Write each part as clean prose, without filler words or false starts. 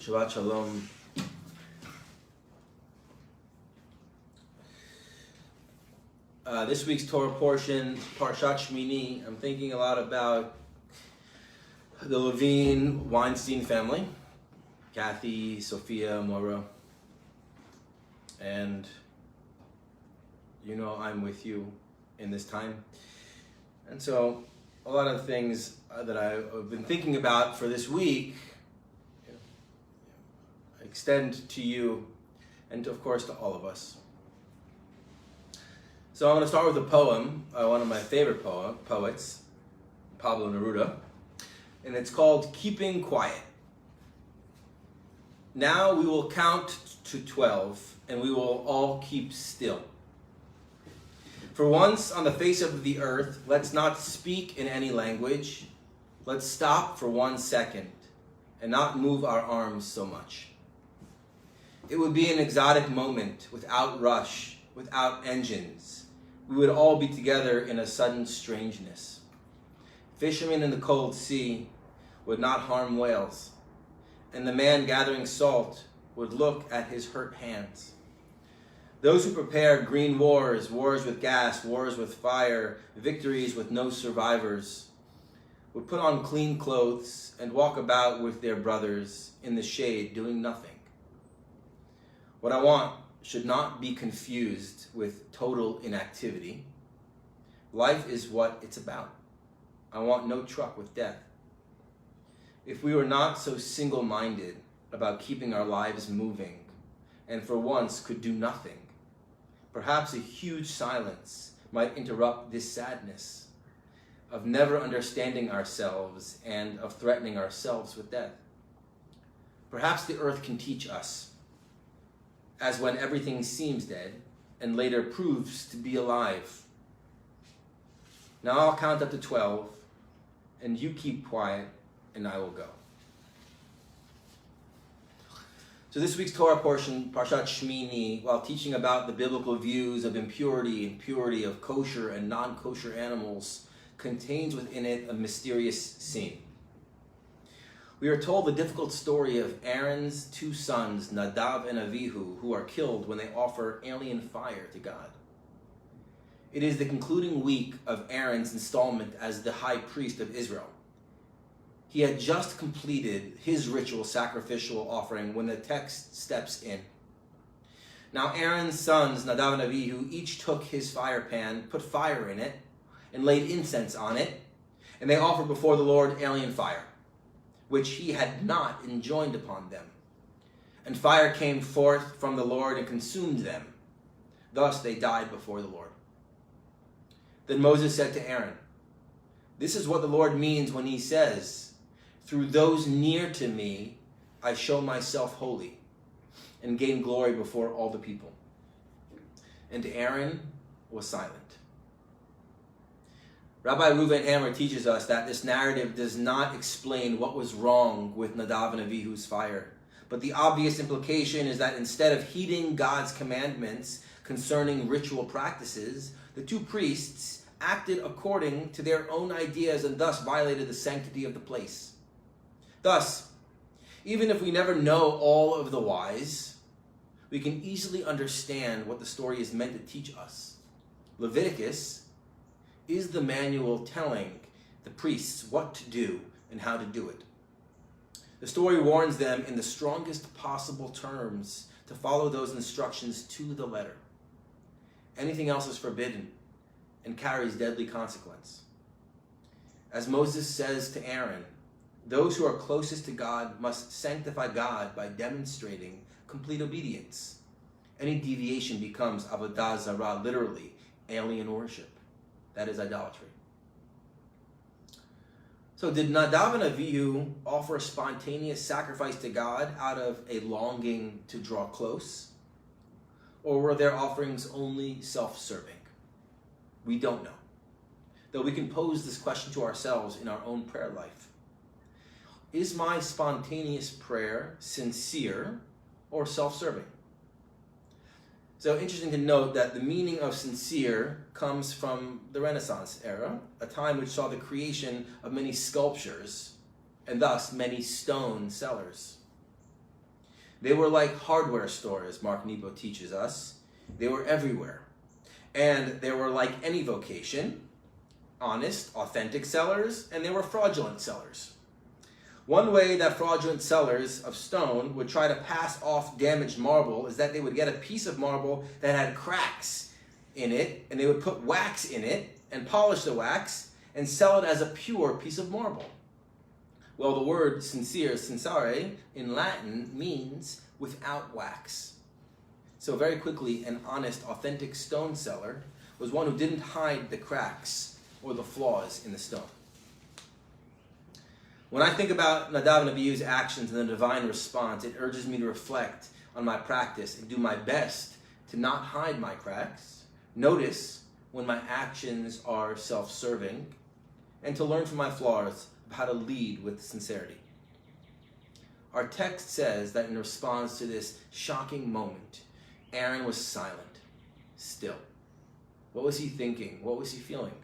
Shabbat Shalom. This week's Torah portion, Parshat Shmini, I'm thinking a lot about the Levine Weinstein family, Kathy, Sophia, Moira, and you know I'm with you in this time. And so a lot of things that I've been thinking about for this week extend to you and of course to all of us. So I'm going to start with a poem, one of my favorite poets, Pablo Neruda, and it's called Keeping Quiet. Now we will count to 12, and we will all keep still. For once on the face of the earth, let's not speak in any language. Let's stop for 1 second and not move our arms so much. It would be an exotic moment without rush, without engines. We would all be together in a sudden strangeness. Fishermen in the cold sea would not harm whales, and the man gathering salt would look at his hurt hands. Those who prepare green wars, wars with gas, wars with fire, victories with no survivors, would put on clean clothes and walk about with their brothers in the shade doing nothing. What I want should not be confused with total inactivity. Life is what it's about. I want no truck with death. If we were not so single-minded about keeping our lives moving, and for once could do nothing, perhaps a huge silence might interrupt this sadness of never understanding ourselves and of threatening ourselves with death. Perhaps the earth can teach us, as when everything seems dead and later proves to be alive. Now I'll count up to 12, and you keep quiet, and I will go. So this week's Torah portion, Parshat Shmini, while teaching about the biblical views of impurity and purity of kosher and non-kosher animals, contains within it a mysterious scene. We are told the difficult story of Aaron's 2 sons, Nadav and Avihu, who are killed when they offer alien fire to God. It is the concluding week of Aaron's installment as the high priest of Israel. He had just completed his ritual sacrificial offering when the text steps in. Now Aaron's sons, Nadav and Avihu, each took his fire pan, put fire in it, and laid incense on it, and they offered before the Lord alien fire, which he had not enjoined upon them. And fire came forth from the Lord and consumed them. Thus they died before the Lord. Then Moses said to Aaron, "This is what the Lord means when he says, 'Through those near to me I show myself holy and gain glory before all the people.'" And Aaron was silent. Rabbi Reuben teaches us that this narrative does not explain what was wrong with Nadav and Avihu's fire, but the obvious implication is that instead of heeding God's commandments concerning ritual practices, the 2 priests acted according to their own ideas and thus violated the sanctity of the place. Thus, even if we never know all of the whys, we can easily understand what the story is meant to teach us. Leviticus is the manual telling the priests what to do and how to do it. The story warns them in the strongest possible terms to follow those instructions to the letter. Anything else is forbidden and carries deadly consequence. As Moses says to Aaron, those who are closest to God must sanctify God by demonstrating complete obedience. Any deviation becomes avodah zarah, literally alien worship. That is idolatry. So did Nadav and Avihu offer a spontaneous sacrifice to God out of a longing to draw close? Or were their offerings only self-serving? We don't know. Though we can pose this question to ourselves in our own prayer life. Is my spontaneous prayer sincere or self-serving? So interesting to note that the meaning of sincere comes from the Renaissance era, a time which saw the creation of many sculptures and thus many stone sellers. They were like hardware stores, Mark Nebo teaches us. They were everywhere. And they were like any vocation, honest, authentic sellers, and they were fraudulent sellers. One way that fraudulent sellers of stone would try to pass off damaged marble is that they would get a piece of marble that had cracks in it, and they would put wax in it and polish the wax and sell it as a pure piece of marble. Well, the word sincere, in Latin means without wax. So very quickly, an honest, authentic stone seller was one who didn't hide the cracks or the flaws in the stone. When I think about Nadav and Avihu's actions and the divine response, it urges me to reflect on my practice and do my best to not hide my cracks, notice when my actions are self-serving, and to learn from my flaws of how to lead with sincerity. Our text says that in response to this shocking moment, Aaron was silent, still. What was he thinking? What was he feeling?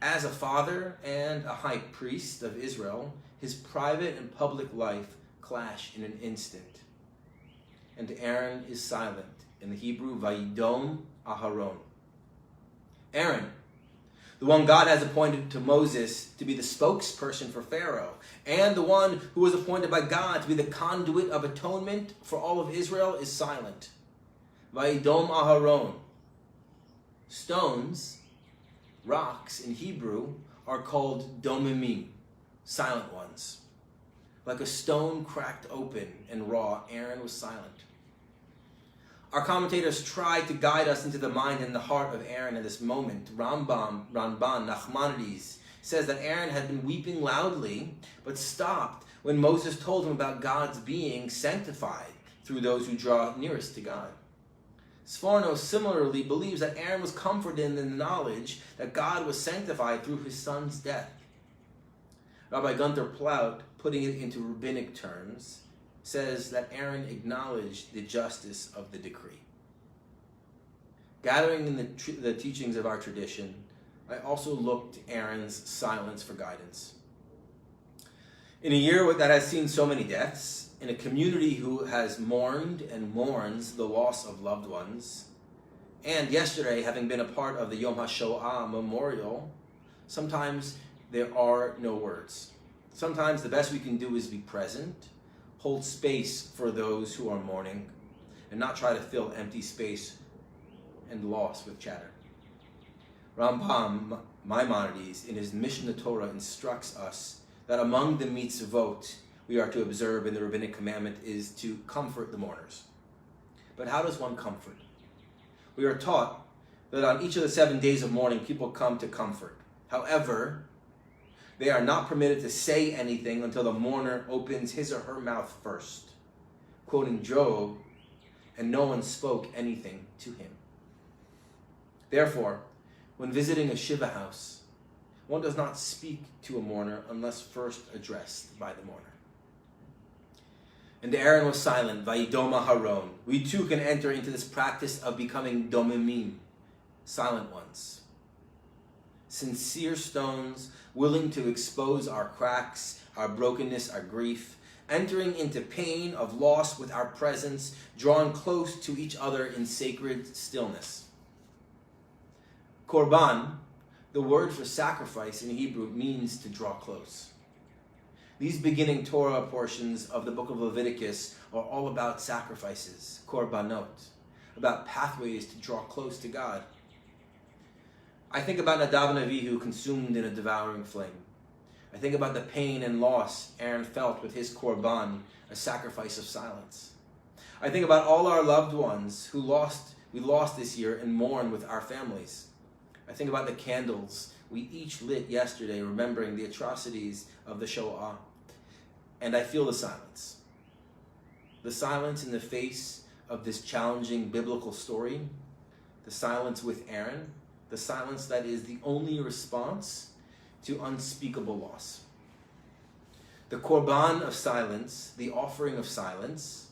As a father and a high priest of Israel, his private and public life clash in an instant. And Aaron is silent. In the Hebrew, Vayidom Aharon. Aaron, the one God has appointed to Moses to be the spokesperson for Pharaoh, and the one who was appointed by God to be the conduit of atonement for all of Israel, is silent. Vayidom Aharon. Stones, rocks in Hebrew, are called domimim, silent ones. Like a stone cracked open and raw, Aaron was silent. Our commentators try to guide us into the mind and the heart of Aaron in this moment. Ramban, Nachmanides, says that Aaron had been weeping loudly, but stopped when Moses told him about God's being sanctified through those who draw nearest to God. Sforno similarly believes that Aaron was comforted in the knowledge that God was sanctified through his son's death. Rabbi Gunther Plaut, putting it into rabbinic terms, says that Aaron acknowledged the justice of the decree. Gathering in the teachings of our tradition, I also looked to Aaron's silence for guidance. In a year that has seen so many deaths, in a community who has mourned and mourns the loss of loved ones, and yesterday having been a part of the Yom HaShoah memorial, sometimes there are no words. Sometimes the best we can do is be present, hold space for those who are mourning, and not try to fill empty space and loss with chatter. Rambam Maimonides, in his Mishnah Torah, instructs us that among the mitzvot we are to observe in the rabbinic commandment is to comfort the mourners. But how does one comfort? We are taught that on each of the 7 days of mourning, people come to comfort. However, they are not permitted to say anything until the mourner opens his or her mouth first. Quoting Job, and no one spoke anything to him. Therefore, when visiting a Shiva house, one does not speak to a mourner unless first addressed by the mourner. And Aaron was silent, Vayidom Aharon. We too can enter into this practice of becoming domimim, silent ones. Sincere stones, willing to expose our cracks, our brokenness, our grief, entering into pain of loss with our presence, drawing close to each other in sacred stillness. Korban, the word for sacrifice in Hebrew, means to draw close. These beginning Torah portions of the book of Leviticus are all about sacrifices, korbanot, about pathways to draw close to God. I think about Nadav and Avihu consumed in a devouring flame. I think about the pain and loss Aaron felt with his korban, a sacrifice of silence. I think about all our loved ones who we lost this year and mourn with our families. I think about the candles we each lit yesterday, remembering the atrocities of the Shoah. And I feel the silence. The silence in the face of this challenging biblical story, the silence with Aaron, the silence that is the only response to unspeakable loss. The korban of silence, the offering of silence,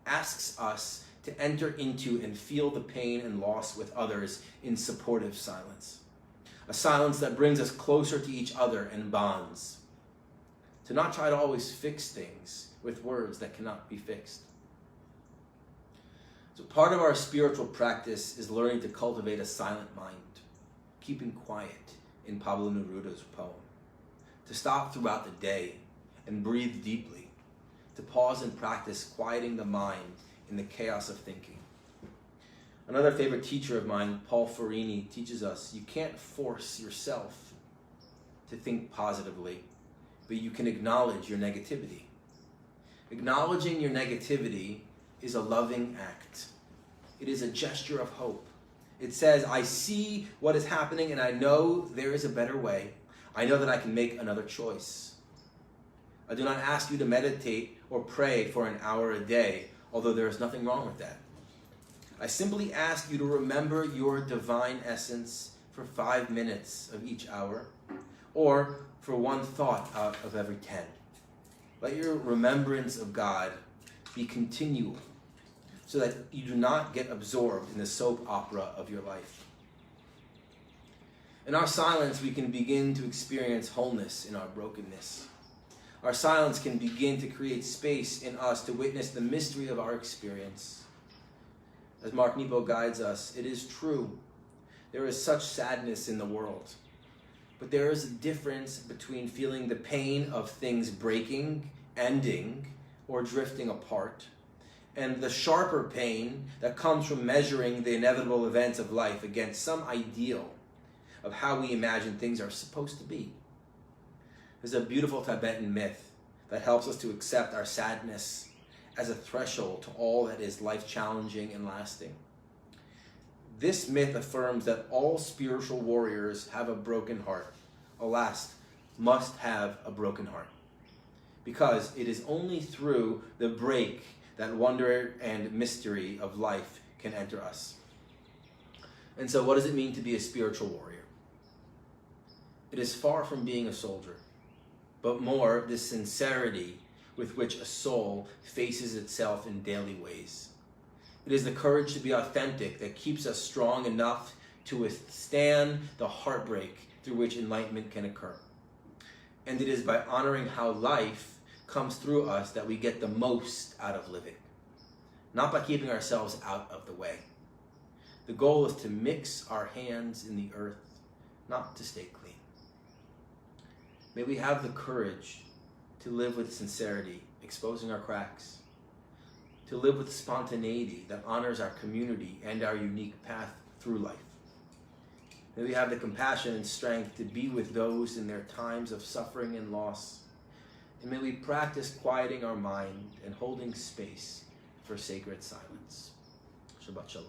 asks us to enter into and feel the pain and loss with others in supportive silence. A silence that brings us closer to each other and bonds. To not try to always fix things with words that cannot be fixed. So part of our spiritual practice is learning to cultivate a silent mind, keeping quiet in Pablo Neruda's poem, to stop throughout the day and breathe deeply, to pause and practice quieting the mind in the chaos of thinking. Another favorite teacher of mine, Paul Farini, teaches us you can't force yourself to think positively, but you can acknowledge your negativity. Acknowledging your negativity is a loving act. It is a gesture of hope. It says, I see what is happening and I know there is a better way. I know that I can make another choice. I do not ask you to meditate or pray for an hour a day, although there is nothing wrong with that. I simply ask you to remember your divine essence for 5 minutes of each hour, or for one thought out of every 10. Let your remembrance of God be continual, so that you do not get absorbed in the soap opera of your life. In our silence, we can begin to experience wholeness in our brokenness. Our silence can begin to create space in us to witness the mystery of our experience. As Mark Nepo guides us, it is true. There is such sadness in the world. But there is a difference between feeling the pain of things breaking, ending, or drifting apart, and the sharper pain that comes from measuring the inevitable events of life against some ideal of how we imagine things are supposed to be. There's a beautiful Tibetan myth that helps us to accept our sadness as a threshold to all that is life-challenging and lasting. This myth affirms that all spiritual warriors have a broken heart. Alas, must have a broken heart. Because it is only through the break that wonder and mystery of life can enter us. And so what does it mean to be a spiritual warrior? It is far from being a soldier, but more the sincerity with which a soul faces itself in daily ways. It is the courage to be authentic that keeps us strong enough to withstand the heartbreak through which enlightenment can occur. And it is by honoring how life comes through us that we get the most out of living, not by keeping ourselves out of the way. The goal is to mix our hands in the earth, not to stay clean. May we have the courage to live with sincerity, exposing our cracks, to live with spontaneity that honors our community and our unique path through life. May we have the compassion and strength to be with those in their times of suffering and loss. And may we practice quieting our mind and holding space for sacred silence. Shabbat Shalom.